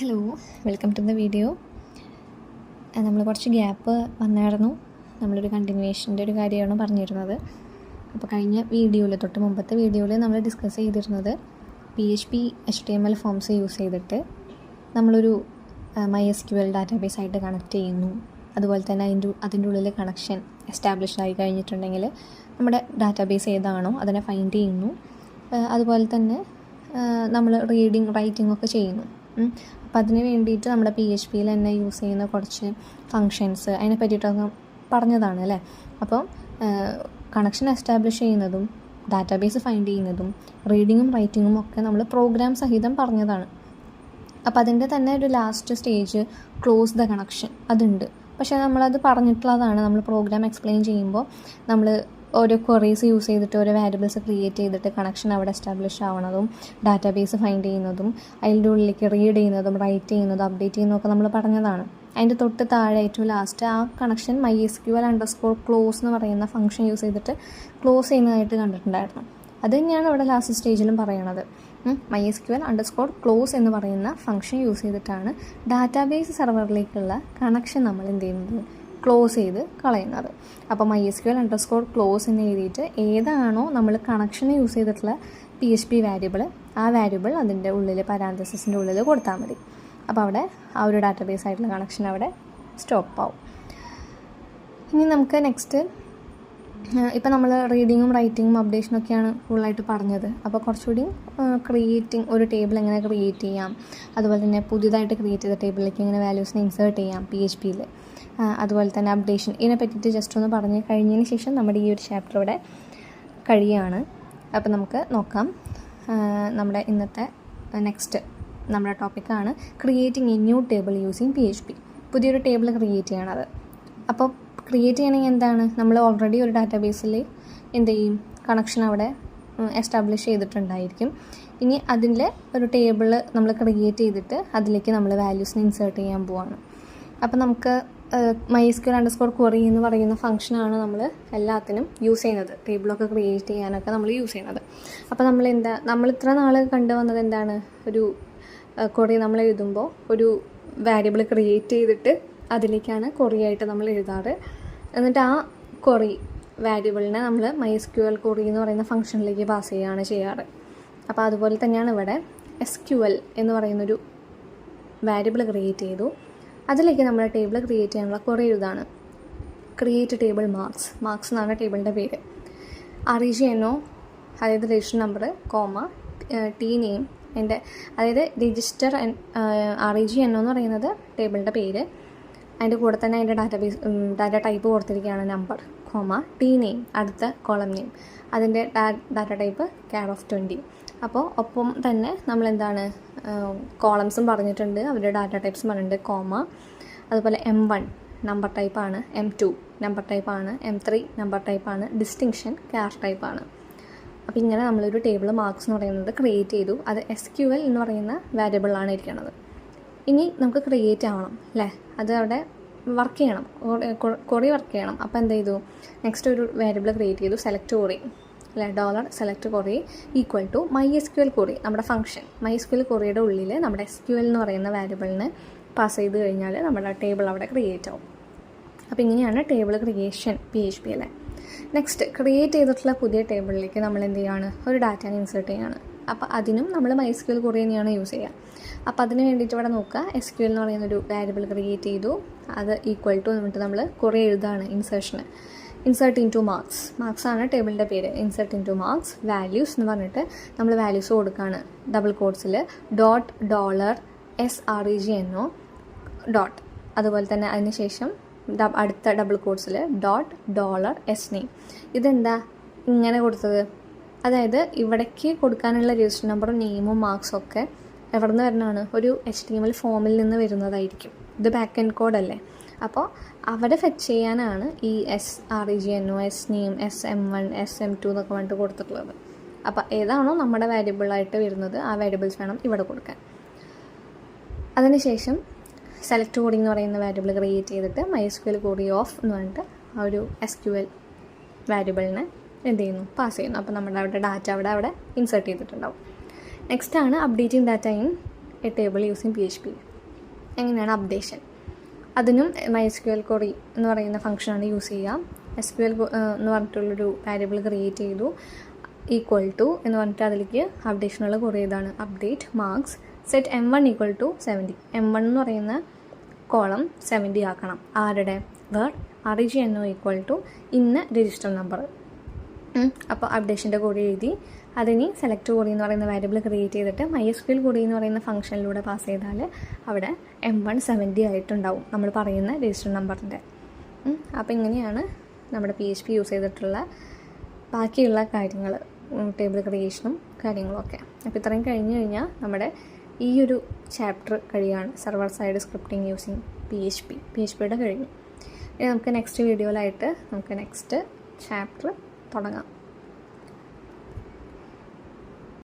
Hello, welcome to the video. നമ്മൾ കുറച്ച് gap വന്നായിരുന്നു. നമ്മളൊരു കണ്ടിന്യൂവേഷൻ്റെ ഒരു കാര്യമാണ് പറഞ്ഞിരുന്നത്. അപ്പോൾ കഴിഞ്ഞ വീഡിയോയിൽ, തൊട്ട് മുമ്പത്തെ വീഡിയോയിൽ നമ്മൾ ഡിസ്കസ് ചെയ്തിരുന്നത് PHP HTML ഫോംസ് യൂസ് ചെയ്തിട്ട് നമ്മളൊരു MySQL ഡാറ്റാബേസ് ആയിട്ട് കണക്ട് ചെയ്യുന്നു. അതുപോലെ തന്നെ അതിൻ്റെ ഉള്ളിൽ കണക്ഷൻ എസ്റ്റാബ്ലിഷ് ആയി കഴിഞ്ഞിട്ടുണ്ടെങ്കിൽ നമ്മുടെ ഡാറ്റാബേസ് ഏതാണോ അതിനെ ഫൈൻഡ് ചെയ്യുന്നു. അതുപോലെ തന്നെ നമ്മൾ റീഡിങ് റൈറ്റിംഗ് ഒക്കെ ചെയ്യുന്നു. അപ്പോൾ അതിന് വേണ്ടിയിട്ട് നമ്മുടെ PHPയിൽ തന്നെ യൂസ് ചെയ്യുന്ന കുറച്ച് ഫങ്ഷൻസ് അതിനെ പറ്റിയിട്ടൊക്കെ പറഞ്ഞതാണ് അല്ലേ. അപ്പോൾ കണക്ഷൻ എസ്റ്റാബ്ലിഷ് ചെയ്യുന്നതും ഡാറ്റാബേസ് ഫൈൻഡ് ചെയ്യുന്നതും റീഡിങ്ങും റൈറ്റിങ്ങും ഒക്കെ നമ്മൾ പ്രോഗ്രാം സഹിതം പറഞ്ഞതാണ്. അപ്പോൾ അതിൻ്റെ തന്നെ ഒരു last stage close the connection അതുണ്ട്. പക്ഷേ നമ്മളത് പറഞ്ഞിട്ടുള്ളതാണ്. നമ്മൾ പ്രോഗ്രാം എക്സ്പ്ലെയിൻ ചെയ്യുമ്പോൾ നമ്മൾ ഓരോ ക്വറീസ് യൂസ് ചെയ്തിട്ട് ഓരോ വാരിയബിൾസ് ക്രിയേറ്റ് ചെയ്തിട്ട് കണക്ഷൻ അവിടെ എസ്റ്റാബ്ലിഷ് ആവണതും ഡാറ്റാബേസ് ഫൈൻഡ് ചെയ്യുന്നതും അതിൻ്റെ ഉള്ളിലേക്ക് റീഡ് ചെയ്യുന്നതും റൈറ്റ് ചെയ്യുന്നതും അപ്ഡേറ്റ് ചെയ്യുന്നതൊക്കെ നമ്മൾ പറഞ്ഞതാണ്. അതിൻ്റെ തൊട്ട് താഴെ ഏറ്റവും ലാസ്റ്റ് ആ കണക്ഷൻ MySQL_close എന്ന് പറയുന്ന ഫംഗ്ഷൻ യൂസ് ചെയ്തിട്ട് ക്ലോസ് ചെയ്യുന്നതായിട്ട് കണ്ടിട്ടുണ്ടായിരുന്നു. അത് തന്നെയാണ് ഇവിടെ ലാസ്റ്റ് സ്റ്റേജിലും പറയണത്. MySQL_close എന്ന് പറയുന്ന ഫംഗ്ഷൻ യൂസ് ചെയ്തിട്ടാണ് ഡാറ്റാബേസ് സെർവറിലേക്കുള്ള കണക്ഷൻ നമ്മൾ എന്ത് ചെയ്യുന്നത്, ക്ലോസ് ചെയ്ത് കളയുന്നത്. അപ്പോൾ MySQL_close എന്ന് എഴുതിയിട്ട് ഏതാണോ നമ്മൾ കണക്ഷന് യൂസ് ചെയ്തിട്ടുള്ള PHP വാരിയബിൾ, ആ വാരിയബിൾ അതിൻ്റെ ഉള്ളിൽ പാരാന്തസിസിൻ്റെ ഉള്ളിൽ കൊടുത്താൽ മതി. അപ്പോൾ അവിടെ ആ ഒരു ഡാറ്റാബേസ് ആയിട്ടുള്ള കണക്ഷൻ അവിടെ സ്റ്റോപ്പ് ആവും. ഇനി നമുക്ക് നെക്സ്റ്റ്, ഇപ്പോൾ നമ്മൾ റീഡിങ്ങും റൈറ്റിങ്ങും അപ്ഡേഷനൊക്കെയാണ് ഫുള്ളായിട്ട് പറഞ്ഞത്. അപ്പോൾ കുറച്ചുകൂടി ക്രിയേറ്റിംഗ്, ഒരു ടേബിൾ എങ്ങനെ ക്രിയേറ്റ് ചെയ്യാം, അതുപോലെ തന്നെ പുതിയതായിട്ട് ക്രിയേറ്റ് ചെയ്ത ടേബിളിലേക്ക് എങ്ങനെ വാല്യൂസിനെ ഇൻസേർട്ട് ചെയ്യാം PHPയിൽ, അതുപോലെ തന്നെ അപ്ഡേഷൻ, ഇതിനെ പറ്റിയിട്ട് ജസ്റ്റ് ഒന്ന് പറഞ്ഞ് കഴിഞ്ഞതിന് ശേഷം നമ്മുടെ ഈ ഒരു ചാപ്റ്റർ ഇവിടെ കഴിയുകയാണ്. അപ്പോൾ നമുക്ക് നോക്കാം. നമ്മുടെ ഇന്നത്തെ നെക്സ്റ്റ് നമ്മുടെ ടോപ്പിക്കാണ് creating A new table using PHP. പുതിയൊരു ടേബിൾ ക്രിയേറ്റ് ചെയ്യണത്. അപ്പോൾ ക്രിയേറ്റ് ചെയ്യണമെങ്കിൽ എന്താണ്, നമ്മൾ ഓൾറെഡി ഒരു ഡാറ്റാബേസിൽ എന്ത് ചെയ്യും, കണക്ഷൻ അവിടെ എസ്റ്റാബ്ലിഷ് ചെയ്തിട്ടുണ്ടായിരിക്കും. ഇനി അതിൻ്റെ ഒരു ടേബിൾ നമ്മൾ ക്രിയേറ്റ് ചെയ്തിട്ട് അതിലേക്ക് നമ്മൾ വാല്യൂസിനെ ഇൻസേർട്ട് ചെയ്യാൻ പോവാണ്. അപ്പോൾ നമുക്ക് MySQL_query എന്ന് പറയുന്ന ഫംഗ്ഷനാണ് നമ്മൾ എല്ലാത്തിനും യൂസ് ചെയ്യുന്നത്. ടേബിളൊക്കെ ക്രിയേറ്റ് ചെയ്യാനൊക്കെ നമ്മൾ യൂസ് ചെയ്യുന്നത്. അപ്പോൾ നമ്മൾ ഇത്ര നാൾ കണ്ടുവന്നത് എന്താണ്, ഒരു ക്വറി നമ്മൾ എഴുതുമ്പോൾ ഒരു വാരിയബിൾ ക്രിയേറ്റ് ചെയ്തിട്ട് അതിലേക്കാണ് ക്വറി ആയിട്ട് നമ്മൾ എഴുതാറ്. എന്നിട്ട് ആ ക്വറി വാരിയബിളിനെ നമ്മൾ MySQL_query എന്ന് പറയുന്ന ഫംഗ്ഷനിലേക്ക് പാസ് ചെയ്യുകയാണ് ചെയ്യാറ്. അപ്പോൾ അതുപോലെ തന്നെയാണ് ഇവിടെ SQL എന്ന് പറയുന്നൊരു വാരിയബിൾ ക്രിയേറ്റ് ചെയ്തു. അതിലേക്ക് നമ്മൾ ടേബിൾ ക്രിയേറ്റ് ചെയ്യാനുള്ള ക്വറി എഴുതാണ്. ക്രിയേറ്റ് ടേബിൾ മാർക്സ് എന്നാണ് ടേബിളിൻ്റെ പേര്. REGNO, അതായത് രജിസ്റ്റർ നമ്പർ, T നെയിം, അതായത് രജിസ്റ്റർ REGNO എന്ന് പറയുന്നത് ടേബിളിൻ്റെ പേര്. അതിൻ്റെ കൂടെ തന്നെ അതിൻ്റെ ഡാറ്റ ടൈപ്പ് കൊടുത്തിരിക്കുകയാണ് നമ്പർ, T നെയിം, അടുത്ത കോളം നെയിം, അതിൻ്റെ ഡാറ്റ ടൈപ്പ് char(20). അപ്പോൾ ഒപ്പം തന്നെ നമ്മൾ എന്താണ് കോളംസും പറഞ്ഞിട്ടുണ്ട്, അവരുടെ ഡാറ്റ ടൈപ്സും പറഞ്ഞിട്ടുണ്ട്, അതുപോലെ M1 നമ്പർ ടൈപ്പാണ്, M2 നമ്പർ ടൈപ്പാണ്, M3 നമ്പർ ടൈപ്പാണ്, ഡിസ്റ്റിങ്ഷൻ char ടൈപ്പാണ്. അപ്പോൾ ഇങ്ങനെ നമ്മളൊരു ടേബിൾ മാർക്സ് എന്ന് പറയുന്നത് ക്രിയേറ്റ് ചെയ്തു. അത് SQL എന്ന് പറയുന്ന വാരിയബിളാണ് ഇരിക്കുന്നത്. ഇനി നമുക്ക് ക്രിയേറ്റ് ആവണം അല്ലേ, അത് അവിടെ വർക്ക് ചെയ്യണം, ക്വറി വർക്ക് ചെയ്യണം. അപ്പോൾ എന്ത് ചെയ്തു, നെക്സ്റ്റ് ഒരു വേരിയബിൾ ക്രിയേറ്റ് ചെയ്തു, സെലക്ട് ക്വറി അല്ലേ, $select query equal to MySQL_query, നമ്മുടെ ഫംഗ്ഷൻ MySQL_queryയുടെ ഉള്ളിൽ നമ്മുടെ SQL എന്ന് പറയുന്ന വാരിയബിളിനെ പാസ് ചെയ്ത് കഴിഞ്ഞാൽ നമ്മുടെ ടേബിൾ അവിടെ ക്രിയേറ്റ് ആവും. അപ്പോൾ ഇങ്ങനെയാണ് ടേബിൾ ക്രിയേഷൻ PHPയിലെ. നെക്സ്റ്റ്, ക്രിയേറ്റ് ചെയ്തിട്ടുള്ള പുതിയ ടേബിളിലേക്ക് നമ്മൾ എന്ത് ചെയ്യുകയാണ്, ഒരു ഡാറ്റാനെ ഇൻസേർട്ട് ചെയ്യുകയാണ്. അപ്പോൾ അതിനും നമ്മൾ MySQL_query തന്നെയാണ് യൂസ് ചെയ്യുക. അപ്പോൾ അതിന് വേണ്ടിയിട്ട് ഇവിടെ നോക്കുക, SQL എന്ന് പറയുന്നൊരു വാരിയബിൾ ക്രിയേറ്റ് ചെയ്തു, അത് ഈക്വൽ ടു എന്നിട്ട് നമ്മൾ ക്വറി എഴുതാണ്, ഇൻസേർട്ട് ഇൻ ടു മാർക്സ് ആണ് ടേബിളിൻ്റെ പേര്. Insert into marks values എന്ന് പറഞ്ഞിട്ട് നമ്മൾ വാല്യൂസ് കൊടുക്കുകയാണ്. ഡബിൾ കോഡ്സിൽ $SREGNO ഡോട്ട്, അതുപോലെ തന്നെ അതിന് ശേഷം അടുത്ത ഡബിൾ കോഡ്സിൽ $SNAME. ഇതെന്താ ഇങ്ങനെ കൊടുത്തത്, അതായത് ഇവിടേക്ക് കൊടുക്കാനുള്ള രജിസ്റ്റർ നമ്പറും നെയിമും മാർക്സും ഒക്കെ എവിടെ നിന്ന് വരുന്നതാണ്, ഒരു HTML ഫോമിൽ നിന്ന് വരുന്നതായിരിക്കും. ഇത് ബാക്ക് എൻഡ് കോഡല്ലേ. അപ്പോൾ അവിടെ ഫെച്ച് ചെയ്യാനാണ് ഈ SREGNO, SNAME, SM1, SM2 എന്നൊക്കെ വേണ്ടിയിട്ട് കൊടുത്തിട്ടുള്ളത്. അപ്പോൾ ഏതാണോ നമ്മുടെ വാരിയബിളായിട്ട് വരുന്നത് ആ വാരിയബിൾസ് വേണം ഇവിടെ കൊടുക്കാൻ. അതിനുശേഷം സെലക്ട് ക്വറി എന്ന് പറയുന്ന വാരിയബിൾ ക്രിയേറ്റ് ചെയ്തിട്ട് MySQL_query ഓഫ് എന്ന് പറഞ്ഞിട്ട് ആ ഒരു SQL വാരിയബിളിനെ എന്ത് ചെയ്യുന്നു, പാസ് ചെയ്യുന്നു. അപ്പോൾ നമ്മുടെ അവിടെ ഡാറ്റ അവിടെ ഇൻസേർട്ട് ചെയ്തിട്ടുണ്ടാവും. നെക്സ്റ്റ് ആണ് updating data in A table using PHP. എങ്ങനെയാണ് അപ്ഡേഷൻ. അതിനും MySQL query എന്ന് പറയുന്ന ഫംഗ്ഷനാണ് യൂസ് ചെയ്യുക. SQL എന്ന് പറഞ്ഞിട്ടുള്ളൊരു വേരിയബിൾ ക്രിയേറ്റ് ചെയ്തു, ഈക്വൽ ടു എന്ന് പറഞ്ഞിട്ട് അതിലേക്ക് അപ്ഡേഷനുള്ള കുറേ ഇതാണ് update marks set M1 = 70. M1 എന്ന് പറയുന്ന കോളം 70 ആക്കണം. ആരുടെ? REGNO = ഇന്ന രജിസ്റ്റർ നമ്പർ. അപ്പോൾ അപ്ഡേഷൻ്റെ കൂടെ എഴുതി അതിന് സെലക്ട് query എന്ന് പറയുന്ന വേരിയബിൾ ക്രിയേറ്റ് ചെയ്തിട്ട് MySQL query എന്ന് പറയുന്ന ഫംഗ്ഷനിലൂടെ പാസ് ചെയ്താൽ അവിടെ M1 70 ആയിട്ടുണ്ടാവും നമ്മൾ പറയുന്ന രജിസ്റ്റർ നമ്പറിൻ്റെ. അപ്പോൾ ഇങ്ങനെയാണ് നമ്മുടെ PHP യൂസ് ചെയ്തിട്ടുള്ള ബാക്കിയുള്ള കാര്യങ്ങൾ, ടേബിൾ ക്രിയേഷനും കാര്യങ്ങളൊക്കെ. അപ്പോൾ ഇത്രയും കഴിഞ്ഞ് കഴിഞ്ഞാൽ നമ്മുടെ ഈ ഒരു ചാപ്റ്റർ കഴിയാണ്. സെർവർ സൈഡ് സ്ക്രിപ്റ്റിംഗ് യൂസിങ് PHPയുടെ കഴിഞ്ഞു. ഇനി നമുക്ക് നെക്സ്റ്റ് വീഡിയോയിലായിട്ട് നമുക്ക് നെക്സ്റ്റ് ചാപ്റ്റർ തുടങ്ങാം.